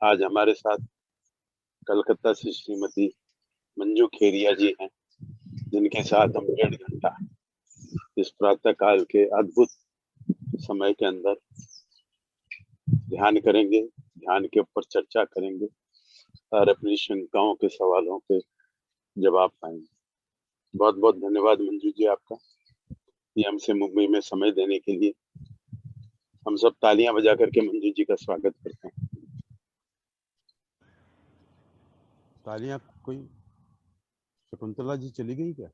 आज हमारे साथ कलकत्ता से श्रीमती मंजू खेरिया जी हैं, जिनके साथ हम 1.5 घंटा इस प्रातः काल के अद्भुत समय के अंदर ध्यान करेंगे, ध्यान के ऊपर चर्चा करेंगे और अपनी शंकाओं के सवालों के जवाब पाएंगे। बहुत बहुत धन्यवाद मंजू जी आपका, ये हमसे मुंबई में समय देने के लिए। हम सब तालियां बजा करके मंजू जी का स्वागत करते हैं। तालियां कोई? शकुंतला जी चली गई क्या?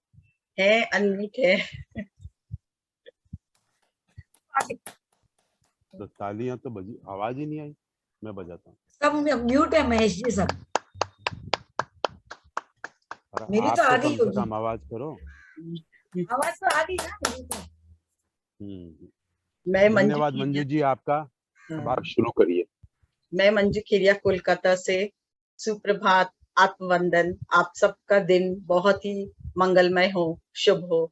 है, अनम्यूट है। तो तालियां तो बजी, आवाज ही नहीं आई। मैं बजाता हूँ। सब म्यूट है महेश जी, सब। मेरी आप तो तो आ गई कम से होगी कम आवाज करो। आवाज तो आ गई ना मेरी तो। मैं धन्यवाद मंजू जी आपका। अब आप शुरू करिए। मैं मंजू खेरिया कोलकाता से। सुप्रभात, आत्मवंदन। आप सबका दिन बहुत ही मंगलमय हो, शुभ हो।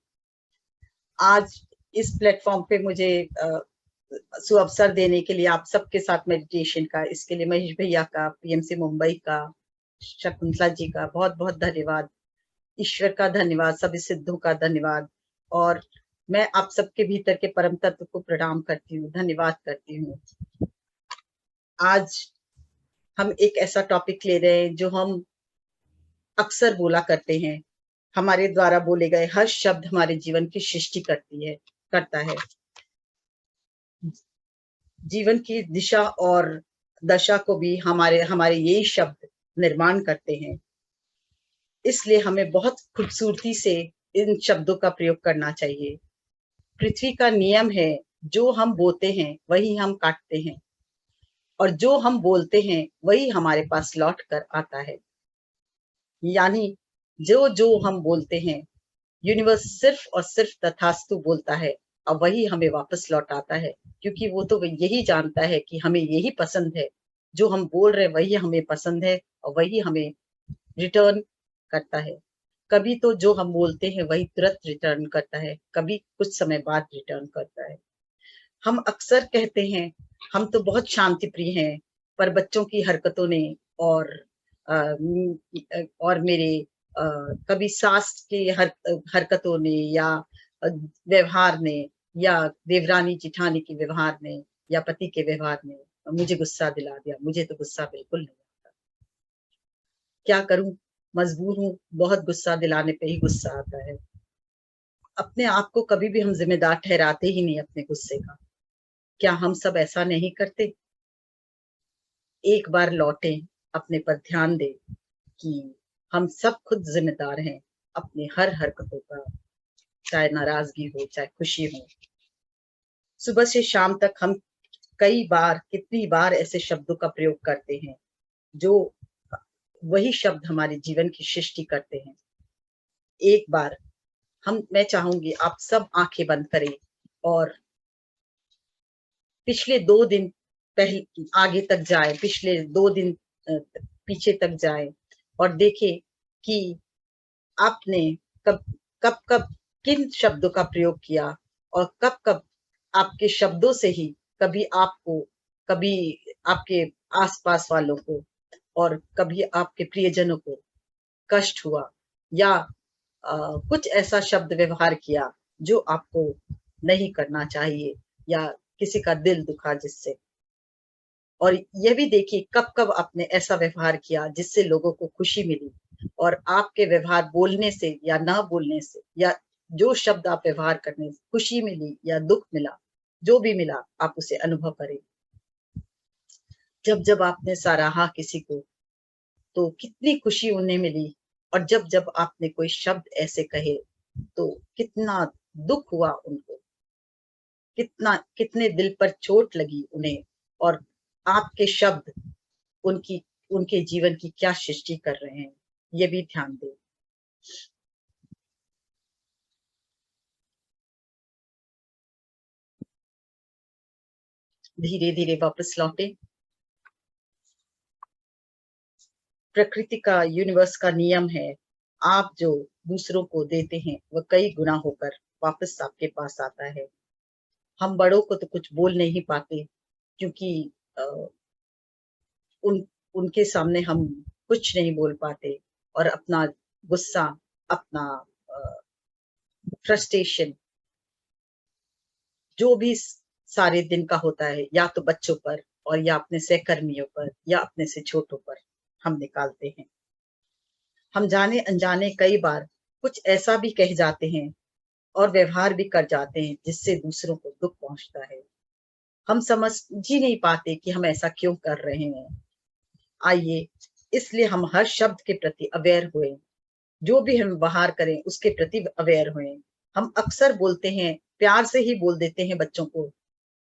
आज इस प्लेटफॉर्म पे मुझे सुअवसर देने के लिए आप सबके साथ मेडिटेशन का, इसके लिए महेश भैया का, पीएमसी मुंबई का, शकुंतला जी का बहुत बहुत धन्यवाद। ईश्वर का धन्यवाद, सभी सिद्धों का धन्यवाद। और मैं आप सबके भीतर के परम तत्व को प्रणाम करती हूँ, धन्यवाद करती हूँ। आज हम एक ऐसा टॉपिक ले रहे हैं जो हम अक्सर बोला करते हैं। हमारे द्वारा बोले गए हर शब्द हमारे जीवन की सृष्टि करता है। जीवन की दिशा और दशा को भी हमारे यही शब्द निर्माण करते हैं। इसलिए हमें बहुत खूबसूरती से इन शब्दों का प्रयोग करना चाहिए। पृथ्वी का नियम है, जो हम बोते हैं वही हम काटते हैं, और जो हम बोलते हैं वही हमारे पास लौट कर आता है। यानी जो जो हम बोलते हैं, यूनिवर्स सिर्फ और सिर्फ तथास्तु बोलता है और वही हमें वापस लौट आता है, क्योंकि वो तो यही जानता है कि हमें यही पसंद है। जो हम बोल रहे हैं वही हमें पसंद है और वही हमें रिटर्न करता है। कभी तो जो हम बोलते हैं वही तुरंत रिटर्न करता है, कभी कुछ समय बाद रिटर्न करता है। हम अक्सर कहते हैं हम तो बहुत शांति प्रिय हैं, पर बच्चों की हरकतों ने और मेरे कभी सास की हरकतों ने या व्यवहार ने या देवरानी जिठानी के व्यवहार ने या पति के व्यवहार ने मुझे गुस्सा दिला दिया। मुझे तो गुस्सा बिल्कुल नहीं आता, क्या करूं, मजबूर हूं। बहुत गुस्सा दिलाने पे ही गुस्सा आता है। अपने आप को कभी भी हम जिम्मेदार ठहराते ही नहीं अपने गुस्से का। क्या हम सब ऐसा नहीं करते? एक बार लौटे, अपने पर ध्यान दे कि हम सब खुद जिम्मेदार हैं अपने हर हरकतों का, चाहे नाराजगी हो चाहे खुशी हो। सुबह से शाम तक हम कितनी बार ऐसे शब्दों का प्रयोग करते हैं जो वही शब्द हमारे जीवन की सृष्टि करते हैं। एक बार मैं चाहूंगी आप सब आंखें बंद करें और पिछले 2 दिन पहले आगे तक जाए, पिछले 2 दिन पीछे तक जाए और देखें कि आपने कब कब किन शब्दों का प्रयोग किया और कब आपके शब्दों से ही कभी आपके आसपास वालों को और कभी आपके प्रियजनों को कष्ट हुआ या कुछ ऐसा शब्द व्यवहार किया जो आपको नहीं करना चाहिए या किसी का दिल दुखा जिससे। और यह भी देखिए कब आपने ऐसा व्यवहार किया जिससे लोगों को खुशी मिली, और आपके व्यवहार बोलने से या ना बोलने से या जो शब्द आप व्यवहार करने से खुशी मिली या दुख मिला, जो भी मिला आप उसे अनुभव करें। जब आपने सराहा किसी को तो कितनी खुशी उन्हें मिली, और जब आपने कोई शब्द ऐसे कहे तो कितना दुख हुआ उनको, कितने दिल पर चोट लगी उन्हें, और आपके शब्द उनके जीवन की क्या सृष्टि कर रहे हैं, ये भी ध्यान दें। धीरे धीरे वापस लौटे। प्रकृति का, यूनिवर्स का नियम है, आप जो दूसरों को देते हैं वह कई गुना होकर वापस आपके पास आता है। हम बड़ों को तो कुछ बोल नहीं पाते, क्योंकि उनके सामने हम कुछ नहीं बोल पाते और अपना गुस्सा, अपना फ्रस्ट्रेशन जो भी सारे दिन का होता है, या तो बच्चों पर और या अपने सहकर्मियों पर या अपने से छोटों पर हम निकालते हैं। हम जाने अनजाने कई बार कुछ ऐसा भी कह जाते हैं और व्यवहार भी कर जाते हैं जिससे दूसरों को दुख पहुंचता है। हम समझ ही नहीं पाते कि हम ऐसा क्यों कर रहे हैं। आइए इसलिए हम हर शब्द के प्रति अवेयर हुए, जो भी हम बाहर करें उसके प्रति अवेयर हुए। हम अक्सर बोलते हैं, प्यार से ही बोल देते हैं बच्चों को,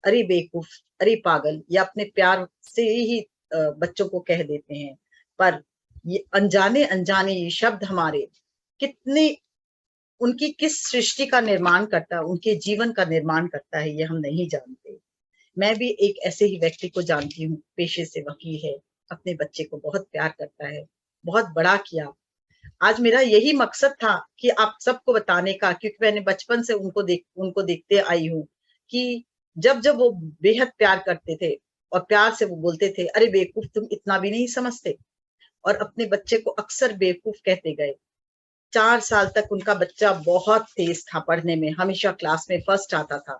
अरे बेवकूफ, अरे पागल, या अपने प्यार से ही बच्चों को कह देते हैं। पर ये अनजाने अनजाने ये शब्द हमारे कितने, उनकी किस सृष्टि का निर्माण करता है, उनके जीवन का निर्माण करता है, ये हम नहीं जानते। मैं भी एक ऐसे ही व्यक्ति को जानती हूँ, पेशे से वकील है, अपने बच्चे को बहुत प्यार करता है, बहुत बड़ा किया। आज मेरा यही मकसद था कि आप सबको बताने का, क्योंकि मैंने बचपन से उनको देखते आई हूँ कि जब जब वो बेहद प्यार करते थे और प्यार से वो बोलते थे, अरे बेवकूफ, तुम इतना भी नहीं समझते, और अपने बच्चे को अक्सर बेवकूफ कहते गए। 4 साल तक उनका बच्चा बहुत तेज था पढ़ने में, हमेशा क्लास में फर्स्ट आता था,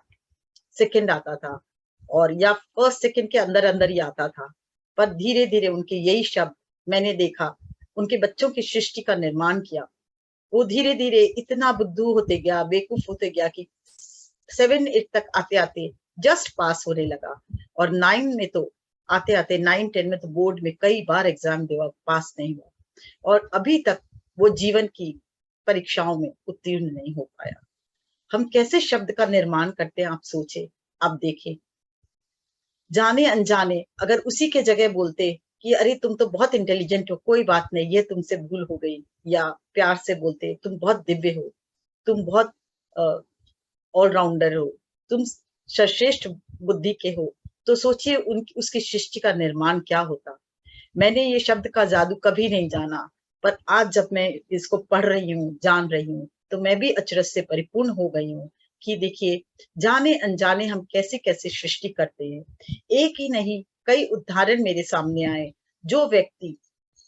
सेकंड आता था, और या फर्स्ट सेकंड के अंदर अंदर ही आता था। पर धीरे धीरे उनके यही शब्द मैंने देखा, उनके बच्चों की सृष्टि का निर्माण किया। वो धीरे धीरे इतना बुद्धू होते गया, बेवकूफ होते गया कि 7-8 तक आते आते जस्ट पास होने लगा, और 9 में तो आते आते 9-10 में तो बोर्ड में कई बार एग्जाम दिया, पास नहीं हुआ, और अभी तक वो जीवन की परीक्षाओं में उत्तीर्ण नहीं हो पाया। हम कैसे शब्द का निर्माण करते हैं, आप सोचे, आप देखें। जाने अनजाने अगर उसी के जगह बोलते कि अरे तुम तो बहुत इंटेलिजेंट हो, कोई बात नहीं, ये तुमसे भूल हो गई, या प्यार से बोलते तुम बहुत दिव्य हो, तुम बहुत ऑलराउंडर हो, तुम सर्वश्रेष्ठ बुद्धि के हो, तो सोचिए उसकी सृष्टि का निर्माण क्या होता। मैंने ये शब्द का जादू कभी नहीं जाना, पर आज जब मैं इसको पढ़ रही हूँ, जान रही हूँ, तो मैं भी अचरज से परिपूर्ण हो गई हूँ कि देखिए, जाने अनजाने हम कैसे कैसे सृष्टि करते हैं। एक ही नहीं, कई उदाहरण मेरे सामने आए, जो व्यक्ति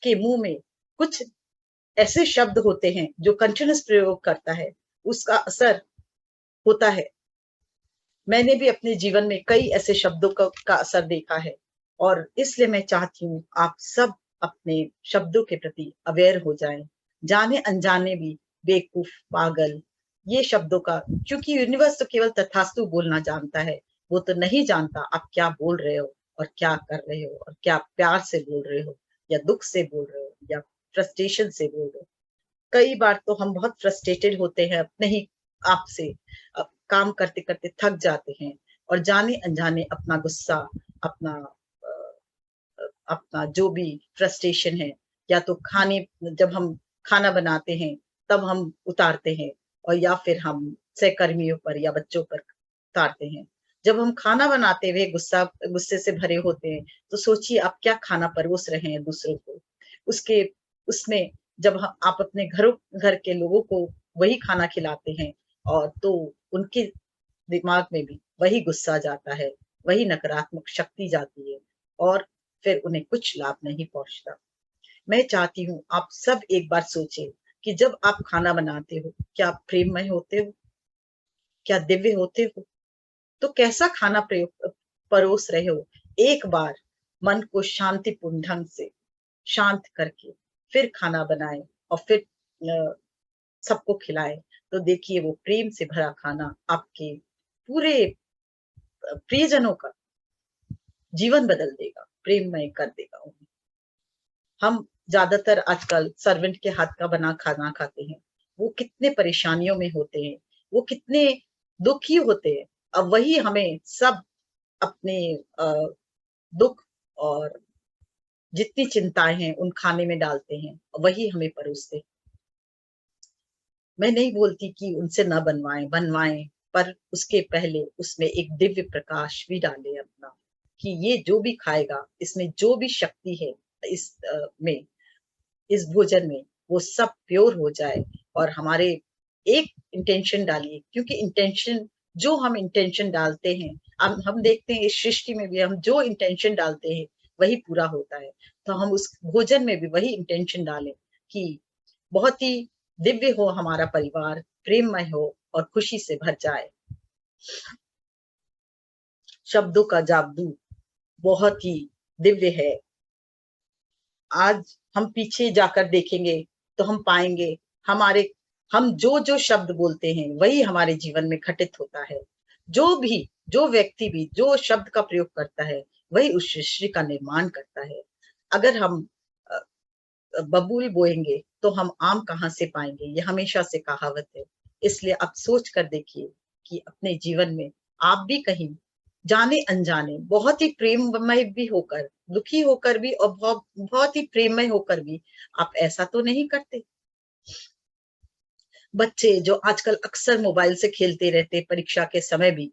के मुंह में कुछ ऐसे शब्द होते हैं जो कंटिन्यूअस प्रयोग करता है, उसका असर होता है। मैंने भी अपने जीवन में कई ऐसे शब्दों का असर देखा है, और इसलिए मैं चाहती हूँ आप सब अपने शब्दों के प्रति अवेयर हो जाएं। जाने अनजाने भी बेवकूफ, पागल, ये शब्दों का, क्योंकि यूनिवर्स तो केवल तथास्तु बोलना जानता है, वो तो नहीं जानता आप क्या बोल रहे हो और क्या कर रहे हो, और क्या प्यार से बोल रहे हो या दुख से बोल रहे हो या फ्रस्ट्रेशन से बोल रहे हो। कई बार तो हम बहुत फ्रस्ट्रेटेड होते हैं अपने ही आप से, काम करते करते थक जाते हैं, और जाने अनजाने अपना गुस्सा, अपना अपना जो भी फ्रस्ट्रेशन है, या तो जब हम खाना बनाते हैं तब हम उतारते हैं, और या फिर हम सहकर्मियों पर या बच्चों पर उतारते हैं। जब हम खाना बनाते हुए गुस्से से भरे होते हैं, तो सोचिए आप क्या खाना परोस रहे हैं दूसरों को। उसके उसमें जब आप अपने घर के लोगों को वही खाना खिलाते हैं, और तो उनके दिमाग में भी वही गुस्सा जाता है, वही नकारात्मक शक्ति जाती है, और फिर उन्हें कुछ लाभ नहीं पहुंचता। मैं चाहती हूँ आप सब एक बार सोचें कि जब आप खाना बनाते हो, क्या आप प्रेममय होते हो, क्या दिव्य होते हो, तो कैसा खाना परोस रहे हो। एक बार मन को शांतिपूर्ण ढंग से शांत करके फिर खाना बनाए, और फिर सबको खिलाए, तो देखिए वो प्रेम से भरा खाना आपके पूरे प्रियजनों का जीवन बदल देगा, प्रेममय कर देगा उन्हें। हम ज्यादातर आजकल सर्वेंट के हाथ का बना खाना खाते हैं, वो कितने परेशानियों में होते हैं, वो कितने दुखी होते हैं, अब वही हमें सब अपने दुख और जितनी चिंताएं हैं उन खाने में डालते हैं, वही हमें परोसते हैं। मैं नहीं बोलती कि उनसे न बनवाएं, पर उसके पहले उसमें एक दिव्य प्रकाश भी डालें अपना, कि ये जो भी खाएगा, इसमें जो भी शक्ति है इस भोजन में, वो सब प्योर हो जाए। और हमारे एक इंटेंशन डालिए, क्योंकि हम इंटेंशन डालते हैं, हम देखते हैं इस सृष्टि में भी हम जो इंटेंशन डालते हैं वही पूरा होता है। तो हम उस भोजन में भी वही इंटेंशन डालें कि बहुत ही दिव्य हो हमारा परिवार, प्रेममय हो और खुशी से भर जाए। शब्दों का जादू बहुत ही दिव्य है। आज हम पीछे जाकर देखेंगे तो हम पाएंगे हम जो शब्द बोलते हैं वही हमारे जीवन में घटित होता है। जो व्यक्ति भी जो शब्द का प्रयोग करता है वही उस सृष्टि का निर्माण करता है। अगर हम बबूल बोएंगे तो हम आम कहाँ से पाएंगे, ये हमेशा से कहावत है। इसलिए आप सोच कर देखिए कि अपने जीवन में आप भी कहीं जाने अनजाने बहुत ही प्रेममय भी होकर, दुखी होकर भी और बहुत ही प्रेममय होकर भी आप ऐसा तो नहीं करते। बच्चे जो आजकल अक्सर मोबाइल से खेलते रहते परीक्षा के समय भी,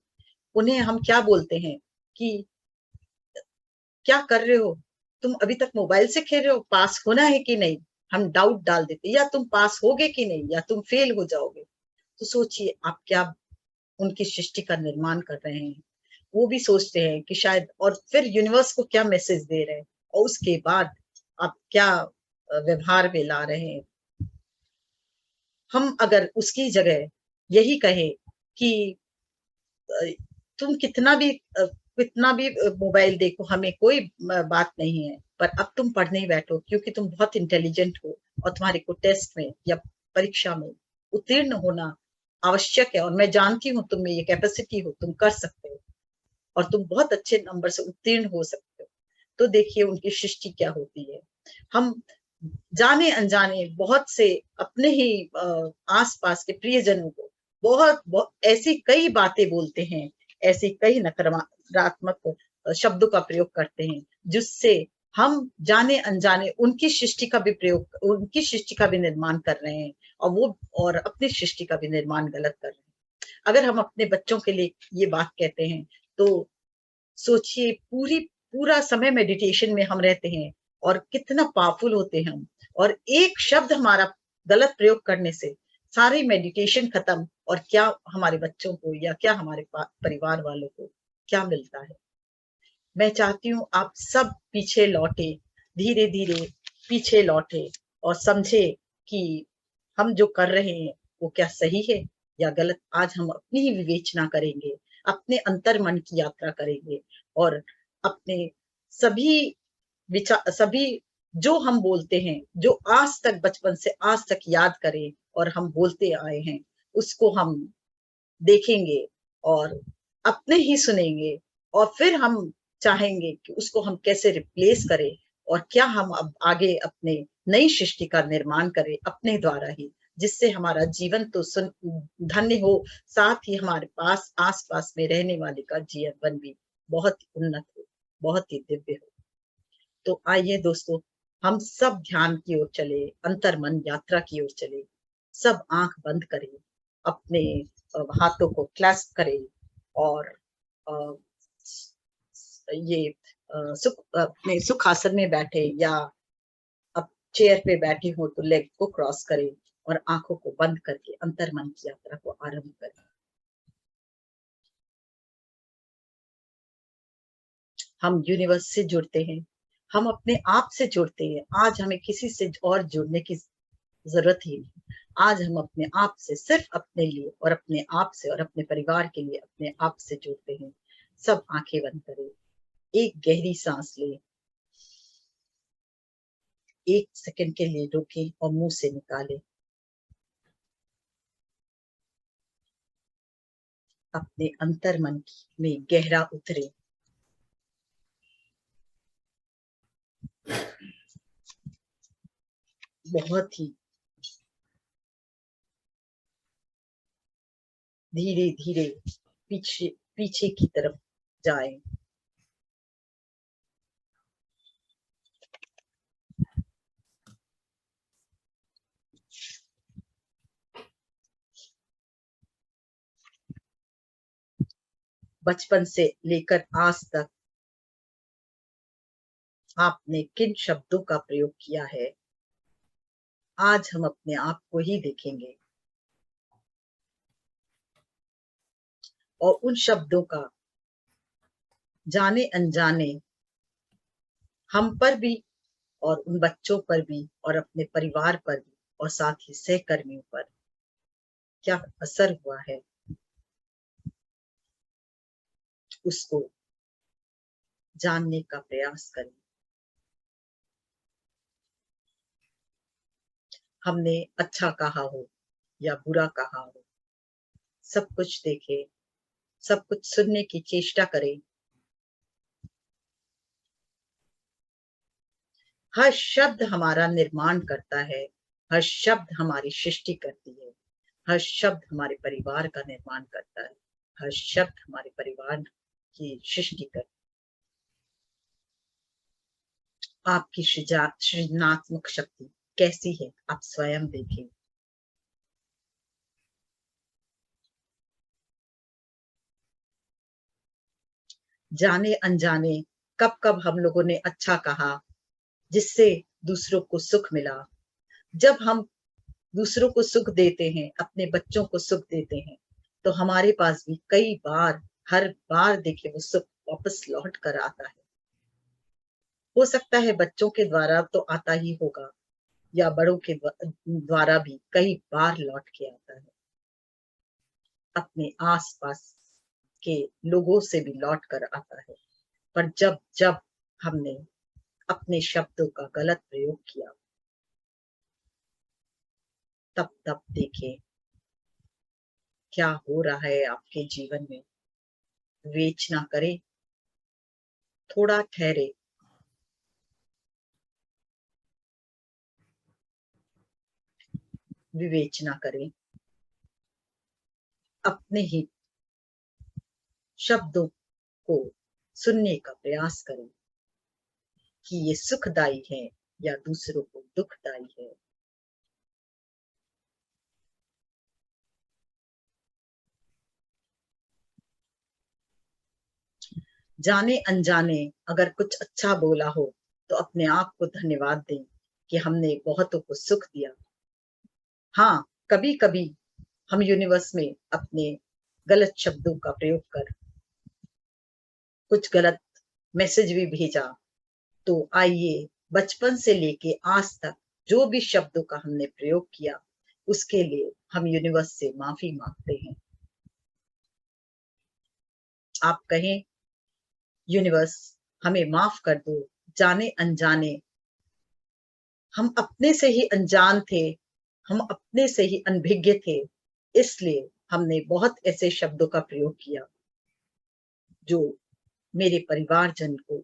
उन्हें हम क्या बोलते हैं कि क्या कर रहे हो, तुम अभी तक मोबाइल से खेल रहे हो, पास होना है कि नहीं। हम डाउट डाल देते, या तुम पास होगे कि नहीं, या तुम फेल हो जाओगे। तो सोचिए आप क्या उनकी सृष्टि का निर्माण कर रहे हैं। वो भी सोचते हैं कि शायद, और फिर यूनिवर्स को क्या मैसेज दे रहे हैं, और उसके बाद आप क्या व्यवहार में ला रहे हैं। हम अगर उसकी जगह यही कहें कि तुम कितना भी मोबाइल देखो, हमें कोई बात नहीं है, पर अब तुम पढ़ने बैठो क्योंकि तुम बहुत इंटेलिजेंट हो और तुम्हारे को टेस्ट में या परीक्षा में उत्तीर्ण होना आवश्यक है, और मैं जानती हूँ तुम में ये कैपेसिटी हो, तुम कर सकते हो और तुम बहुत अच्छे नंबर से उत्तीर्ण हो सकते हो। तो देखिए उनकी सृष्टि क्या होती है। हम जाने अनजाने बहुत से अपने ही आसपास के प्रियजनों को बहुत ऐसी कई बातें बोलते हैं, ऐसी कई नकारात्मक शब्दों का प्रयोग करते हैं, जिससे हम जाने अनजाने उनकी सृष्टि का भी निर्माण कर रहे हैं, और अपनी सृष्टि का भी निर्माण गलत कर रहे हैं। अगर हम अपने बच्चों के लिए ये बात कहते हैं तो सोचिए पूरा समय मेडिटेशन में हम रहते हैं और कितना पावरफुल होते हैं हम, और एक शब्द हमारा गलत प्रयोग करने से सारी मेडिटेशन खत्म, और क्या हमारे बच्चों को या क्या हमारे परिवार वालों को क्या मिलता है। मैं चाहती हूँ आप सब पीछे लौटे, धीरे धीरे पीछे लौटे और समझे कि हम जो कर रहे हैं वो क्या सही है या गलत। आज हम अपनी ही विवेचना करेंगे, अपने अंतर मन की यात्रा करेंगे, और अपने सभी जो हम बोलते हैं, जो आज तक बचपन से आज तक याद करें और हम बोलते आए हैं, उसको हम देखेंगे और अपने ही सुनेंगे, और फिर हम चाहेंगे कि उसको हम कैसे रिप्लेस करें, और क्या हम अब आगे अपने नई सृष्टि का निर्माण करें अपने द्वारा ही, जिससे हमारा जीवन तो धन्य हो, साथ ही हमारे पास आसपास में रहने वाले का जीवन भी बहुत उन्नत हो, बहुत ही दिव्य हो। तो आइए दोस्तों, हम सब ध्यान की ओर चले, अंतर्मन यात्रा की ओर चले। सब आंख बंद करें, अपने हाथों को क्लैस्प करें, और अ, ये अपने सुख आसन में बैठे, या अब चेयर पे बैठे हो तो लेग को क्रॉस करें और आंखों को बंद करके अंतर्मन की यात्रा को आरंभ करें। हम यूनिवर्स से जुड़ते हैं, हम अपने आप से जुड़ते हैं। आज हमें किसी से और जुड़ने की जरूरत ही नहीं। आज हम अपने आप से, सिर्फ अपने लिए और अपने आप से और अपने परिवार के लिए अपने आप से जुड़ते हैं। सब आंखें बंद करें, एक गहरी सांस लें, 1 सेकंड के लिए रोकें और मुंह से निकालें। अपने अंतर्मन में गहरा उतरे। बहुत ही धीरे धीरे पीछे पीछे की तरफ जाएं। बचपन से लेकर आज तक आपने किन शब्दों का प्रयोग किया है, आज हम अपने आप को ही देखेंगे और उन शब्दों का जाने अनजाने हम पर भी और उन बच्चों पर भी और अपने परिवार पर भी और साथ ही सहकर्मियों पर क्या असर हुआ है, उसको जानने का प्रयास करें। हमने अच्छा कहा हो या बुरा कहा हो, सब कुछ देखें, सब कुछ सुनने की चेष्टा करें। हर शब्द हमारा निर्माण करता है, हर शब्द हमारी सृष्टि करती है, हर शब्द हमारे परिवार का निर्माण करता है, हर शब्द हमारे परिवार की सृष्टि करता है। आपकी सृजनात्मक शक्ति कैसी है, आप स्वयं देखें। जाने अनजाने कब कब हम लोगों ने अच्छा कहा जिससे दूसरों को सुख मिला। जब हम दूसरों को सुख देते हैं, अपने बच्चों को सुख देते हैं, तो हमारे पास भी कई बार, हर बार देखिए वो सुख वापस लौट कर आता है। हो सकता है बच्चों के द्वारा तो आता ही होगा या बड़ों के द्वारा भी कई बार लौट के आता है। अपने आसपास के लोगों से भी लौट कर आता है। पर जब जब हमने अपने शब्दों का गलत प्रयोग किया, तब तब देखें क्या हो रहा है आपके जीवन में। विवेचना करें, थोड़ा ठहरे, विवेचना करें, अपने ही शब्दों को सुनने का प्रयास करें कि ये सुखदाई है या दूसरों को दुखदाई है। जाने अनजाने अगर कुछ अच्छा बोला हो तो अपने आप को धन्यवाद दें कि हमने बहुतों को सुख दिया। हाँ, कभी कभी हम यूनिवर्स में अपने गलत शब्दों का प्रयोग कर कुछ गलत मैसेज भी भेजा, तो आइए बचपन से लेके आज तक जो भी शब्दों का हमने प्रयोग किया उसके लिए हम यूनिवर्स से माफी मांगते हैं। आप कहें, यूनिवर्स हमें माफ कर दो, जाने अनजाने हम अपने से ही अनजान थे, हम अपने से ही अनभिज्ञ थे, इसलिए हमने बहुत ऐसे शब्दों का प्रयोग किया जो मेरे परिवारजन को,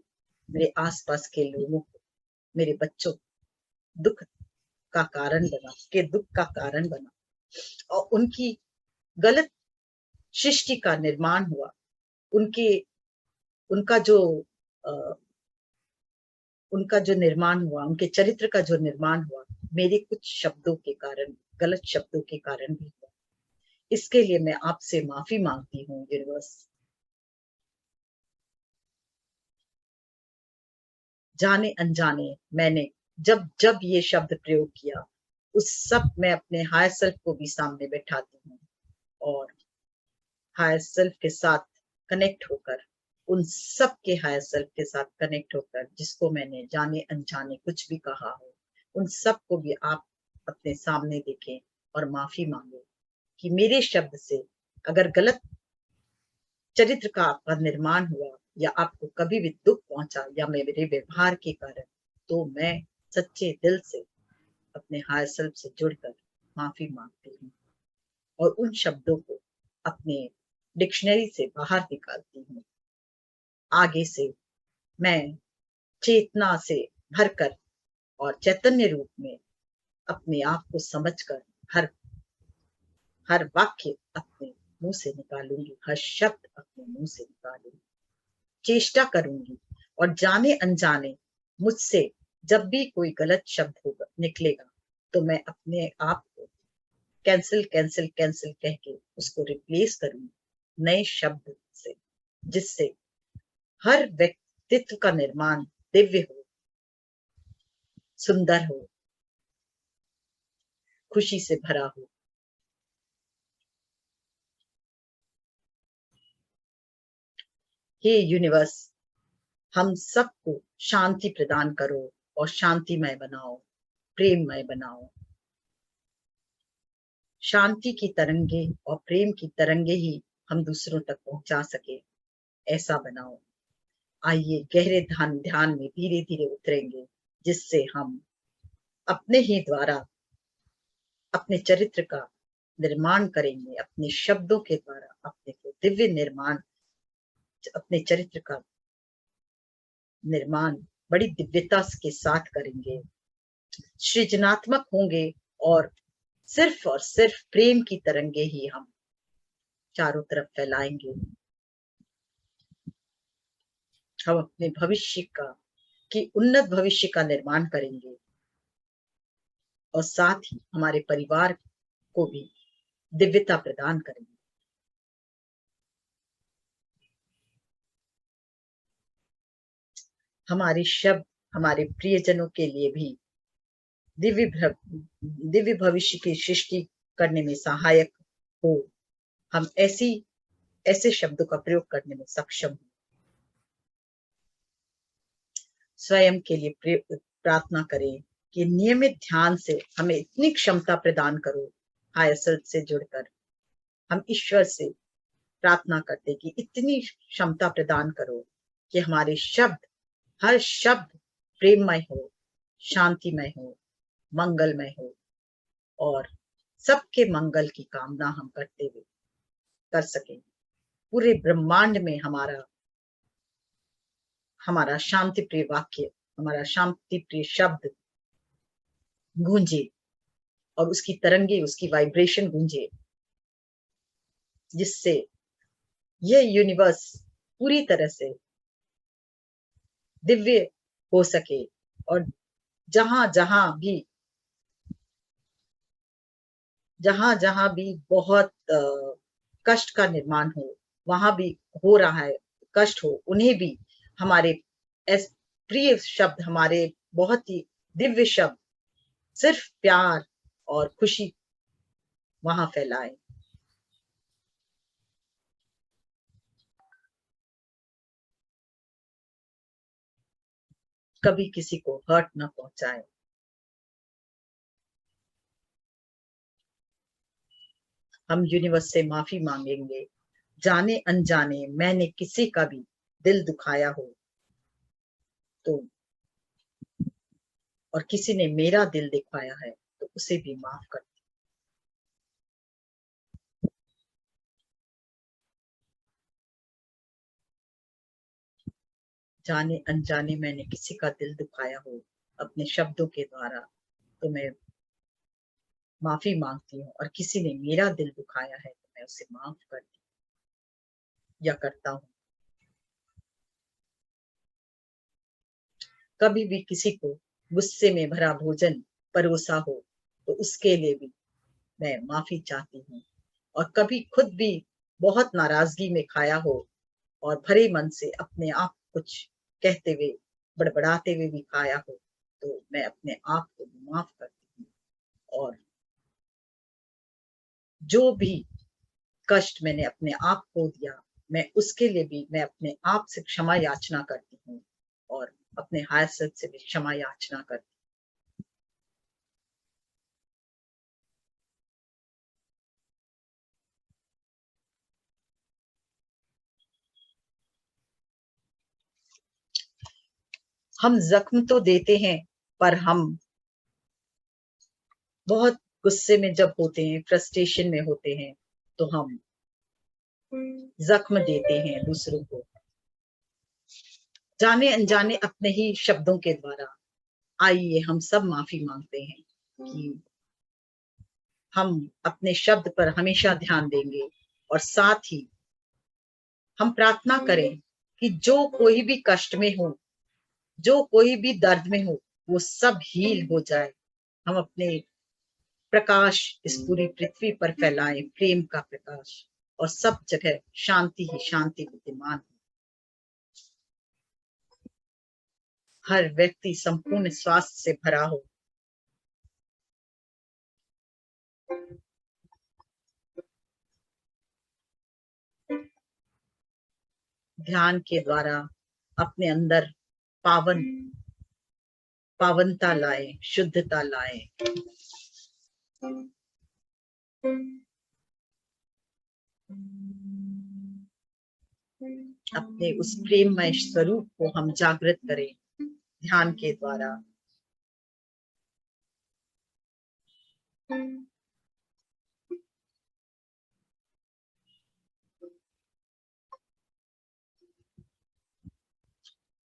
मेरे आसपास के लोगों को, मेरे बच्चों दुख का कारण बना, के दुख का कारण बना और उनकी गलत सृष्टि का निर्माण हुआ। उनके उनका जो उनका जो निर्माण हुआ, उनके चरित्र का जो निर्माण हुआ, मेरे कुछ शब्दों के कारण, गलत शब्दों के कारण भी हुआ। इसके लिए मैं आपसे माफी मांगती हूँ यूनिवर्स। जाने अनजाने मैंने जब जब ये शब्द प्रयोग किया, उस सब मैं अपने हायर सेल्फ को भी सामने बैठाती हूँ और हायर सेल्फ के साथ कनेक्ट होकर, उन सब के हायर सेल्फ के साथ कनेक्ट होकर जिसको मैंने जाने अनजाने कुछ भी कहा हो, उन सब को भी आप अपने सामने देखें और माफी मांगे कि मेरे शब्द से अगर गलत चरित्र का आपका निर्माण हुआ या आपको कभी भी दुख पहुंचा या मेरे व्यवहार के कारण, तो मैं सच्चे दिल से अपने हायर सेल्फ से जुड़कर माफी मांगती हूँ और उन शब्दों को अपने डिक्शनरी से बाहर निकालती हूँ। आगे से मैं चेतना से भरकर और चैतन्य रूप में अपने आप को समझकर हर हर वाक्य अपने मुंह से निकालूंगी, हर शब्द अपने मुंह से निकालूंगी, चेष्टा करूंगी और जाने अनजाने मुझसे जब भी कोई गलत शब्द होगा निकलेगा तो मैं अपने आप को कैंसिल कैंसिल कैंसिल कह के उसको रिप्लेस करूंगी नए शब्द से, जिससे हर व्यक्तित्व का निर्माण दिव्य हो, सुंदर हो, खुशी से भरा हो। हे यूनिवर्स, हम सबको शांति प्रदान करो और शांतिमय बनाओ, प्रेममय बनाओ। शांति की तरंगे और प्रेम की तरंगे ही हम दूसरों तक पहुंचा सके, ऐसा बनाओ। आइए गहरे ध्यान में धीरे धीरे उतरेंगे, जिससे हम अपने ही द्वारा अपने चरित्र का निर्माण करेंगे, अपने शब्दों के द्वारा अपने को दिव्य निर्माण, अपने चरित्र का निर्माण बड़ी दिव्यता के साथ करेंगे, सृजनात्मक होंगे और सिर्फ प्रेम की तरंगे ही हम चारों तरफ फैलाएंगे। हम अपने भविष्य की उन्नत भविष्य का निर्माण करेंगे और साथ ही हमारे परिवार को भी दिव्यता प्रदान करेंगे। हमारे शब्द हमारे प्रियजनों के लिए भी दिव्य भविष्य की सृष्टि करने में सहायक हो। हम ऐसे शब्दों का प्रयोग करने में सक्षम हो। स्वयं के लिए प्रार्थना करें कि नियमित ध्यान से हमें इतनी क्षमता प्रदान करो, हायर सेल्फ से जुड़कर हम ईश्वर से प्रार्थना करते कि इतनी क्षमता प्रदान करो कि हमारे शब्द, हर शब्द प्रेममय हो, शांतिमय हो, मंगलमय हो और सबके मंगल की कामना हम करते हुए कर सकें। पूरे ब्रह्मांड में हमारा शांति प्रिय वाक्य, हमारा शांति प्रिय शब्द गूंजे और उसकी तरंगे, उसकी वाइब्रेशन गूंजे, जिससे यह यूनिवर्स पूरी तरह से दिव्य हो सके और जहां जहां भी बहुत कष्ट का निर्माण हो, वहां भी हो रहा है कष्ट हो, उन्हें भी हमारे प्रिय शब्द, हमारे बहुत ही दिव्य शब्द सिर्फ प्यार और खुशी वहां फैलाए। कभी किसी को हर्ट न पहुंचाए। हम यूनिवर्स से माफी मांगेंगे, जाने अनजाने मैंने किसी का भी दिल दुखाया हो तो, और किसी ने मेरा दिल दुखाया है तो उसे भी माफ कर। जाने अनजाने मैंने किसी का दिल दुखाया हो अपने शब्दों के द्वारा तो मैं माफी मांगती हूँ, और किसी ने मेरा दिल दुखाया है तो मैं उसे माफ करती या करता हूँ। कभी भी किसी को गुस्से में भरा भोजन परोसा हो तो उसके लिए भी मैं माफी चाहती हूँ, और कभी खुद भी बहुत नाराजगी में खाया हो और भरे मन से अपने आप कुछ कहते हुए, बड़बड़ाते हुए भी खाया हो तो मैं अपने आप को माफ करती हूँ, और जो भी कष्ट मैंने अपने आप को दिया मैं उसके लिए भी मैं अपने आप से क्षमा याचना करती हूँ और अपने हायर सेल्फ से भी क्षमा याचना करती हूँ। हम जख्म तो देते हैं, पर हम बहुत गुस्से में जब होते हैं, फ्रस्ट्रेशन में होते हैं, तो हम जख्म देते हैं दूसरों को, जाने अनजाने अपने ही शब्दों के द्वारा। आइए हम सब माफी मांगते हैं कि हम अपने शब्द पर हमेशा ध्यान देंगे, और साथ ही हम प्रार्थना करें कि जो कोई भी कष्ट में हो, जो कोई भी दर्द में हो, वो सब हील हो जाए। हम अपने प्रकाश इस पूरी पृथ्वी पर फैलाएं, प्रेम का प्रकाश, और सब जगह शांति ही शांति विद्यमान हो। हर व्यक्ति संपूर्ण स्वास्थ्य से भरा हो। ध्यान के द्वारा अपने अंदर पावनता लाए, शुद्धता लाए। अपने उस प्रेममय स्वरूप को हम जागृत करें ध्यान के द्वारा।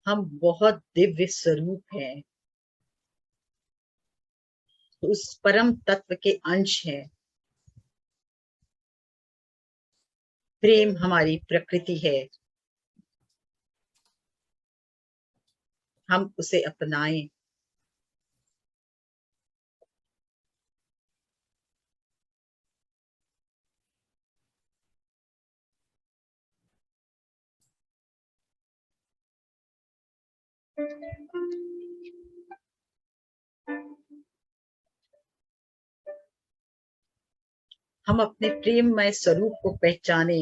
हम बहुत दिव्य स्वरूप हैं, उस परम तत्व के अंश हैं। प्रेम हमारी प्रकृति है, हम उसे अपनाएं। हम अपने प्रेममय स्वरूप को पहचाने।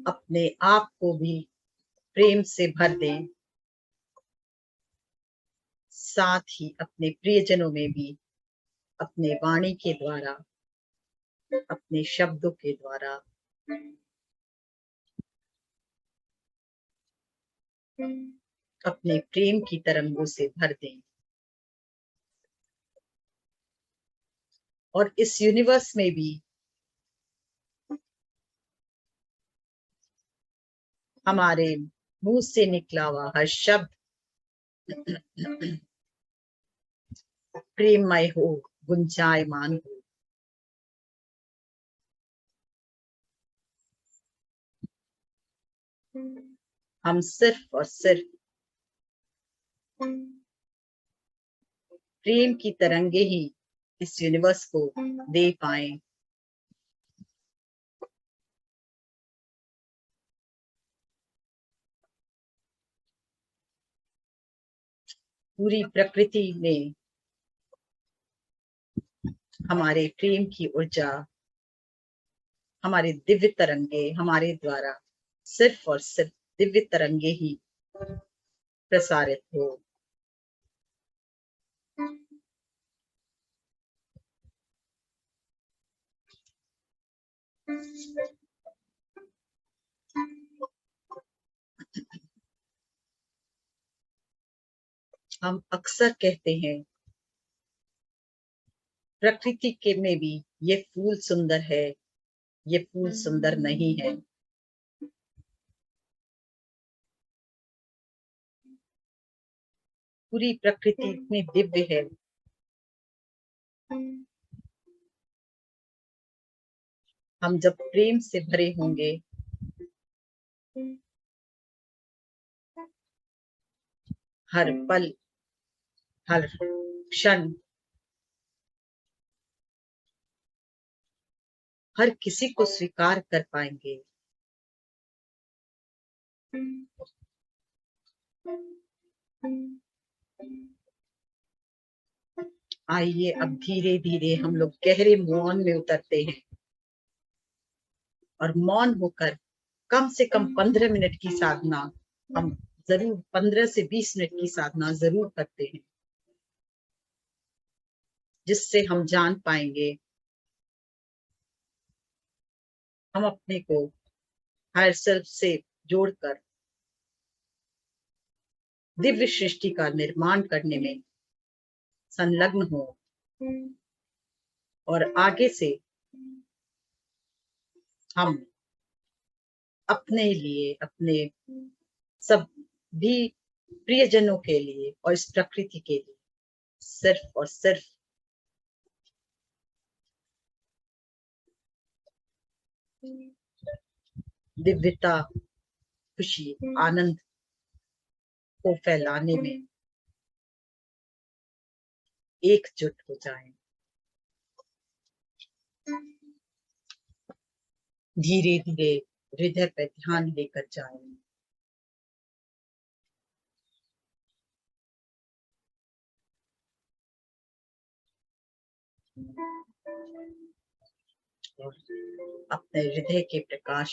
अपने आप को भी प्रेम से भर दें, साथ ही अपने प्रियजनों में भी अपने वाणी के द्वारा, अपने शब्दों के द्वारा अपने प्रेम की तरंगों से भर दें। और इस यूनिवर्स में भी हमारे मुंह से निकला हुआ हर शब्द प्रेममय हो, गुंजायमान हो। हम सिर्फ और सिर्फ प्रेम की तरंगे ही इस यूनिवर्स को दे पाए। पूरी प्रकृति में हमारे प्रेम की ऊर्जा, हमारे दिव्य तरंगे, हमारे द्वारा सिर्फ और सिर्फ दिव्य तरंगे ही प्रसारित हो। हम अक्सर कहते हैं प्रकृति के में भी ये फूल सुंदर है, ये फूल सुंदर नहीं है। पूरी प्रकृति इतनी दिव्य है। हम जब प्रेम से भरे होंगे, हर पल, हर क्षण, हर किसी को स्वीकार कर पाएंगे। आइए अब धीरे धीरे हम लोग गहरे मौन में उतरते हैं और मौन होकर कम से कम 15 मिनट की साधना हम जरूर 15 से 20 मिनट की साधना जरूर करते हैं, जिससे हम जान पाएंगे हम अपने को हायर सेल्फ से जोड़कर दिव्य सृष्टि का निर्माण करने में संलग्न हो और आगे से हम अपने लिए, अपने सब भी प्रियजनों के लिए और इस प्रकृति के लिए सिर्फ और सिर्फ दिव्यता, खुशी, आनंद को फैलाने में एकजुट हो जाएं। धीरे धीरे हृदय पर ध्यान लेकर जाएं। और अपने हृदय के प्रकाश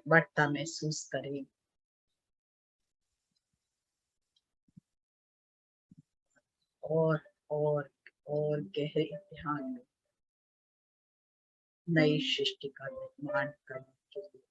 बढ़ता महसूस करें। और गहरे ध्यान में नई सृष्टि का निर्माण करने के लिए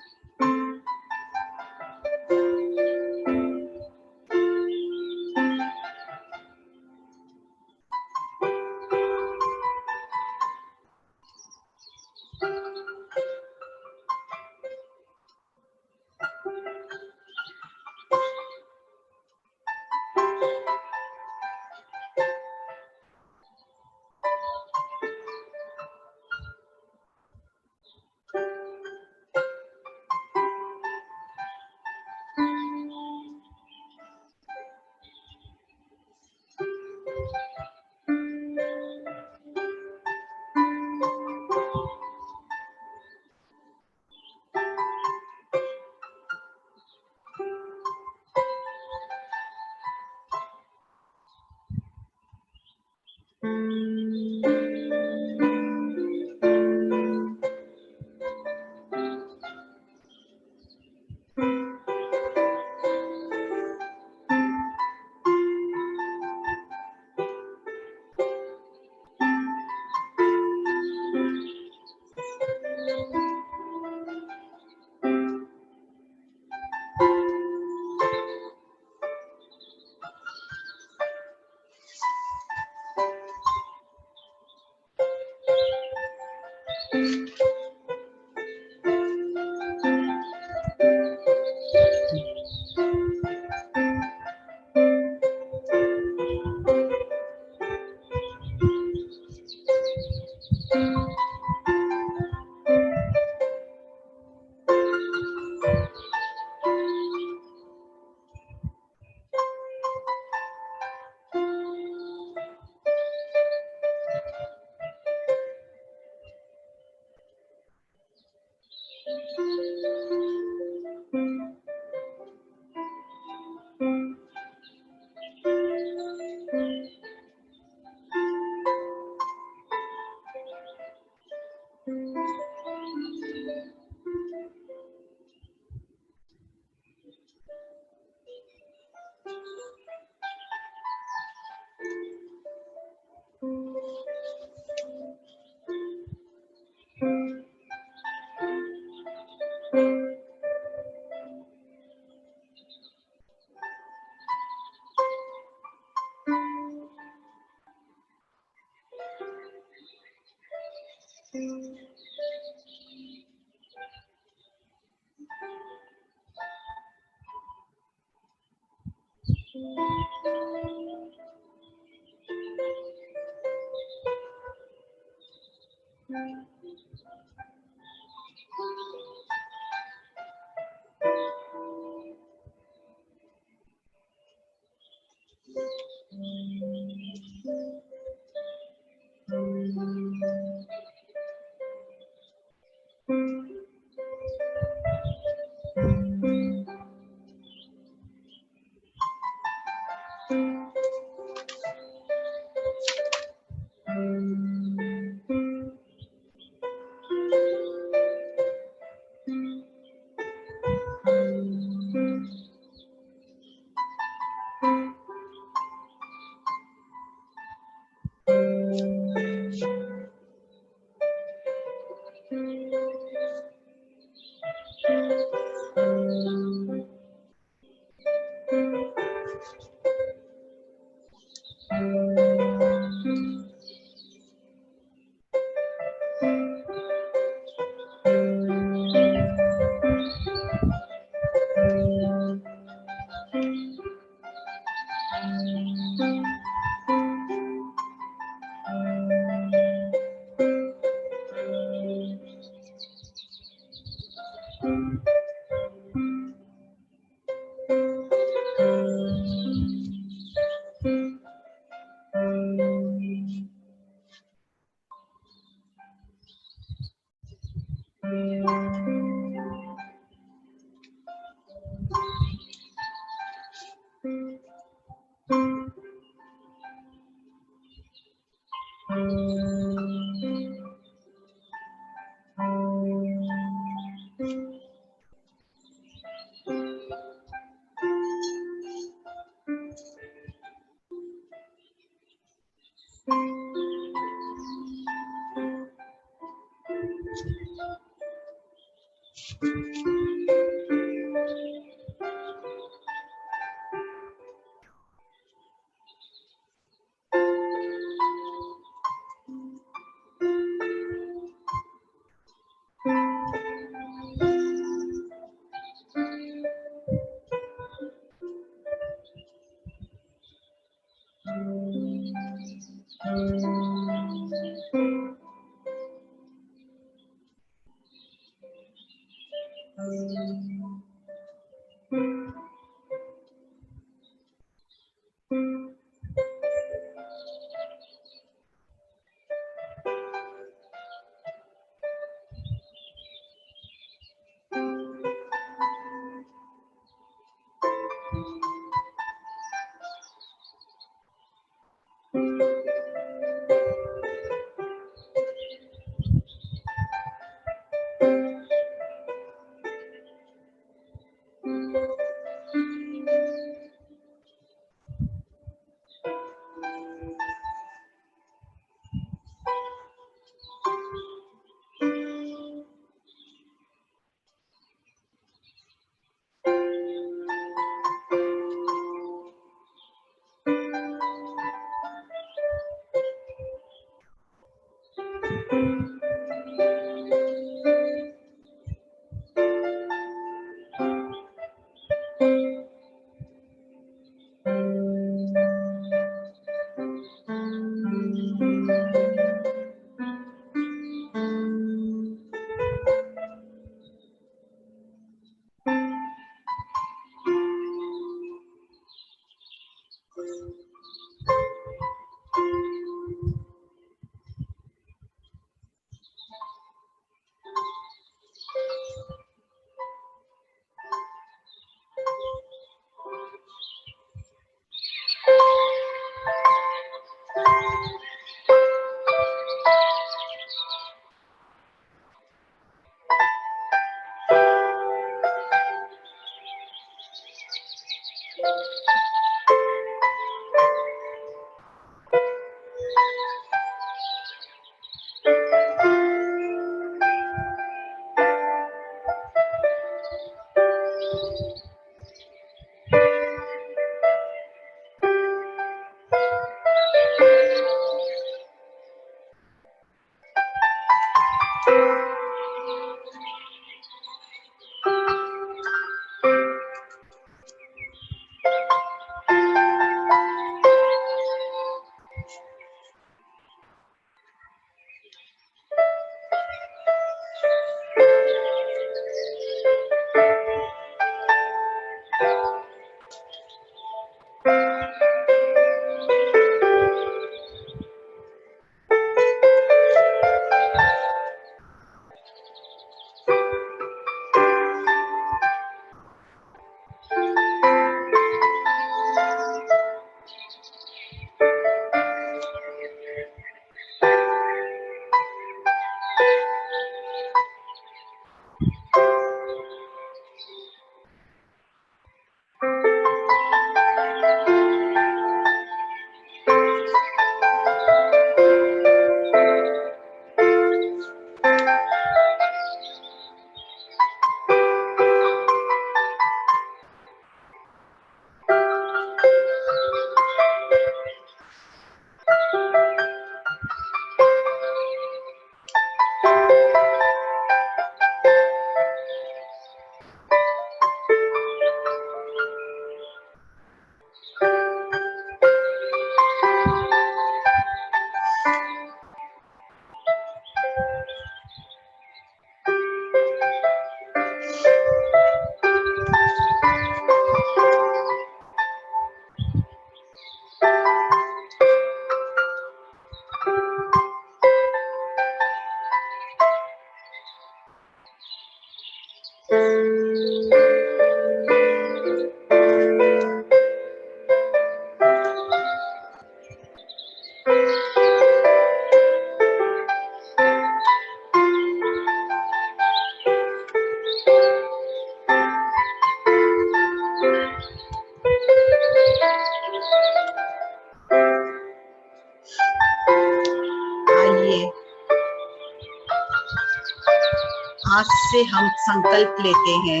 आज से हम संकल्प लेते हैं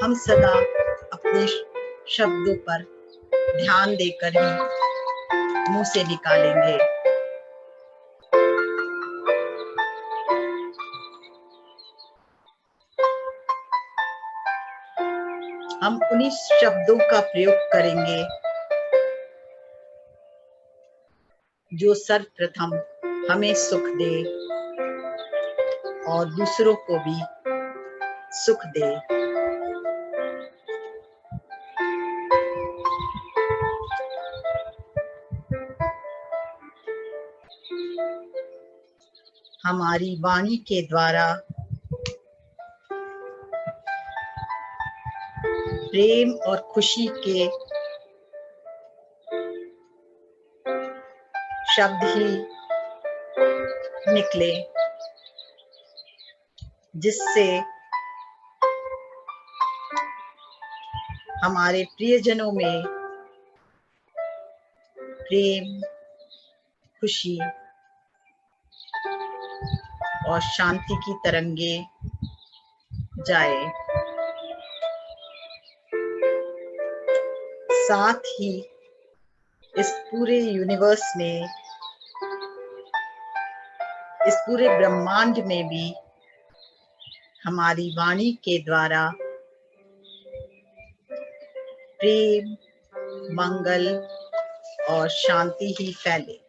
हम सदा अपने शब्दों पर ध्यान देकर ही मुंह से निकालेंगे। हम उन्हीं शब्दों का प्रयोग करेंगे जो सर्वप्रथम हमें सुख दे और दूसरों को भी सुख दे। हमारी वाणी के द्वारा प्रेम और खुशी के शब्द ही निकले, जिससे हमारे प्रियजनों में प्रेम, खुशी और शांति की तरंगे जाए। साथ ही इस पूरे यूनिवर्स में, इस पूरे ब्रह्मांड में भी हमारी वाणी के द्वारा प्रेम, मंगल और शांति ही फैले।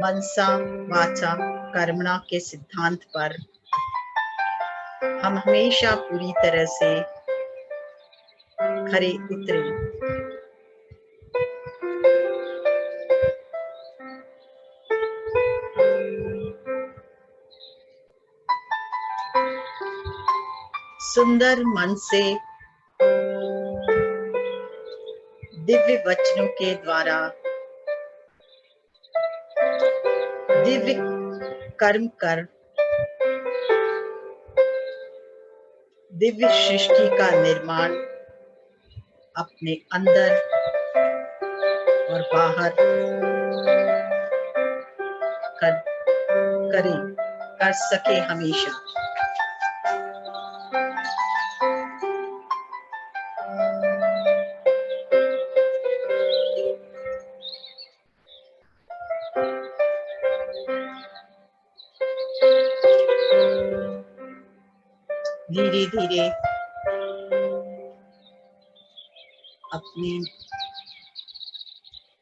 मनसा वाचा कर्मणा के सिद्धांत पर हम हमेशा पूरी तरह से खरे उतरे। सुंदर मन से दिव्य वचनों के द्वारा दिव्य कर्म कर दिव्य सृष्टि का निर्माण अपने अंदर और बाहर कर सके हमेशा। धीरे धीरे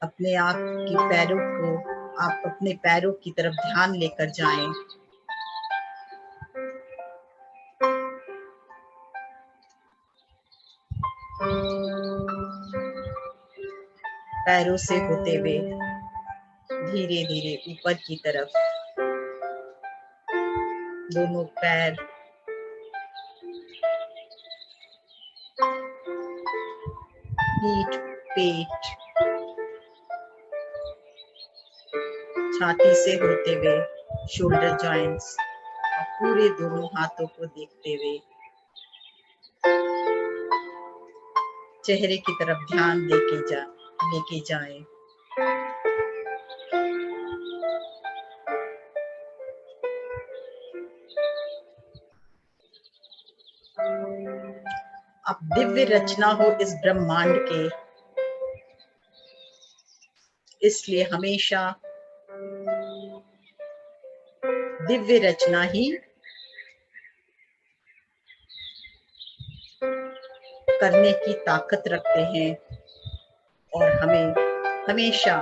अपने आप की पैरों को, आप अपने पैरों की तरफ ध्यान लेकर जाएं। पैरों से होते हुए धीरे धीरे ऊपर की तरफ दोनों पैर, पीठ, पेट, छाती से होते हुए शोल्डर जॉइंट्स और पूरे दोनों हाथों को देखते हुए चेहरे की तरफ ध्यान लेके जाएं। अब दिव्य रचना हो इस ब्रह्मांड के, इसलिए हमेशा दिव्य रचना ही करने की ताकत रखते हैं और हमें हमेशा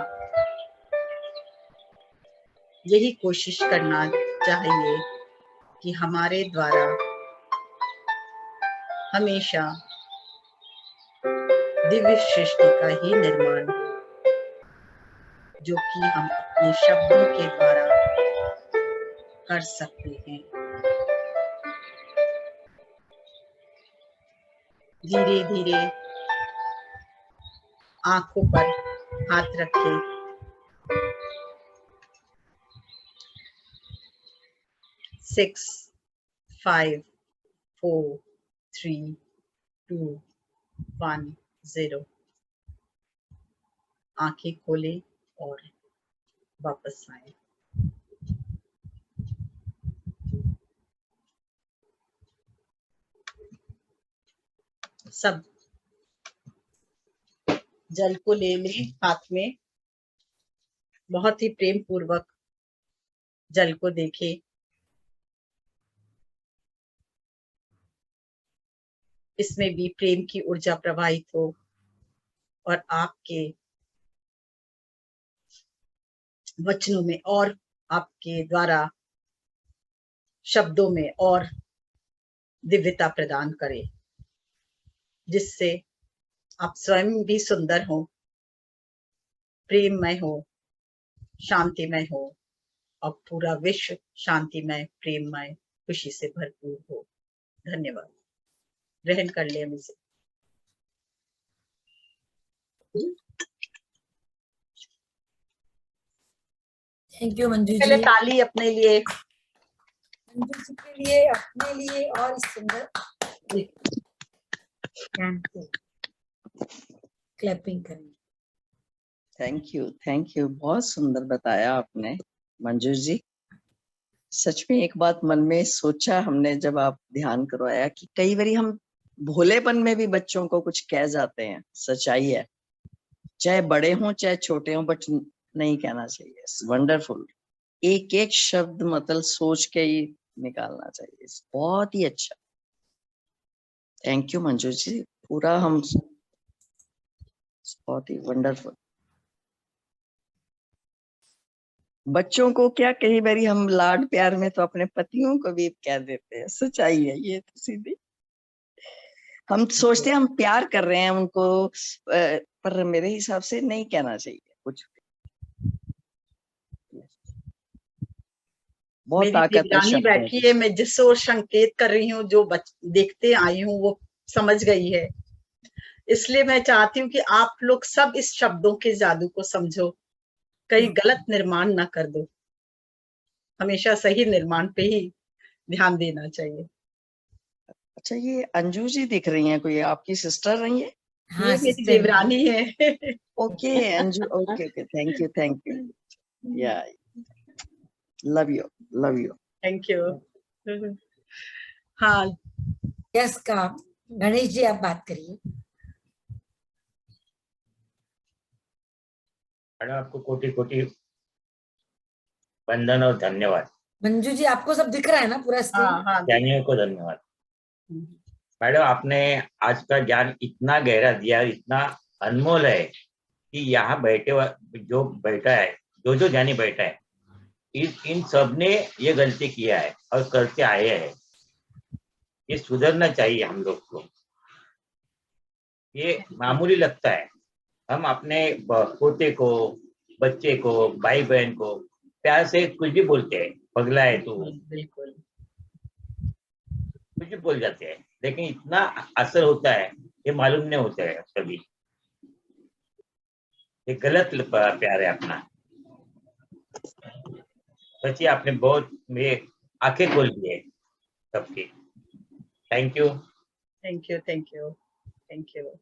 यही कोशिश करना चाहिए कि हमारे द्वारा हमेशा दिव्य सृष्टि का ही निर्माण हो, जो कि हम अपने शब्दों के द्वारा कर सकते हैं। धीरे धीरे आंखों पर हाथ रखें। 6, 5, 4, 3, 2, 1, 0। आंखें खोलें और वापस आए। सब जल को ले लें हाथ में, बहुत ही प्रेम पूर्वक जल को देखें। इसमें भी प्रेम की ऊर्जा प्रवाहित हो और आपके वचनों में और आपके द्वारा शब्दों में और दिव्यता प्रदान करे, जिससे आप स्वयं भी सुंदर हो, प्रेममय हो, शांतिमय हो और पूरा विश्व शांतिमय, प्रेममय, खुशी से भरपूर हो। धन्यवाद। ग्रहण कर ले मुझे। थैंक यू मंजू पहले जी, ताली अपने लिए, मंजू जी के लिए, अपने लिए और इस सुंदर क्लैपिंग करेंगे। थैंक यू, बहुत सुंदर बताया आपने मंजू जी। सच में एक बात मन में सोचा हमने जब आप ध्यान करवाया कि कई बारी हम भोलेपन में भी बच्चों को कुछ कह जाते हैं, सच्चाई है, चाहे बड़े हों चाहे छोटे हों, बट नहीं कहना चाहिए। वंडरफुल, एक एक शब्द मतलब सोच के ही निकालना चाहिए। बहुत ही अच्छा, थैंक यू मंजू जी, पूरा हम बहुत ही वंडरफुल। बच्चों को क्या, कई बारी हम लाड प्यार में तो अपने पतियों को भी कह देते हैं, सच्चाई है ये तो सीधी। हम सोचते हैं हम प्यार कर रहे हैं उनको, पर मेरे हिसाब से नहीं कहना चाहिए कुछ। बहुत मेरी ताकत है देवरानी शब्दों बैठी की। है, मैं जिस ओर संकेत कर रही हूँ, जो देखते आई हूँ वो समझ गई है। इसलिए मैं चाहती हूँ कि आप लोग सब इस शब्दों के जादू को समझो, कहीं गलत निर्माण ना कर दो। हमेशा सही निर्माण पे ही ध्यान देना चाहिए। अच्छा, ये अंजू जी दिख रही हैं, कोई आपकी सिस्टर रही है? हाँ, ये मेरी सिस्टर देवरानी है। Okay Anju, okay okay, thank you, या लव यू। Thank you. हाँ, यस का गणेश जी आप बात करिए। मैडम आपको कोटि कोटि वंदन और धन्यवाद। मंजू जी आपको सब दिख रहा है ना पूरा स्क्रीन? हाँ, हाँ। ज्ञानियों को धन्यवाद। मैडम आपने आज का ज्ञान इतना गहरा दिया, इतना अनमोल है कि यहाँ जो बैठा है, जो ज्ञानी बैठा है, इन सब ने ये गलती किया है और करते आए हैं। ये सुधरना चाहिए हम लोग को। ये मामूली लगता है, हम अपने पोते को, बच्चे को, भाई बहन को प्यार से कुछ भी बोलते हैं, पगला है तू, बिल्कुल कुछ भी बोल जाते हैं, लेकिन इतना असर होता है ये मालूम नहीं होता है कभी। ये गलत प्यार है अपना। सच्ची आपने बहुत मेरे आंखें खोल दी है सबकी। Thank you. Thank you.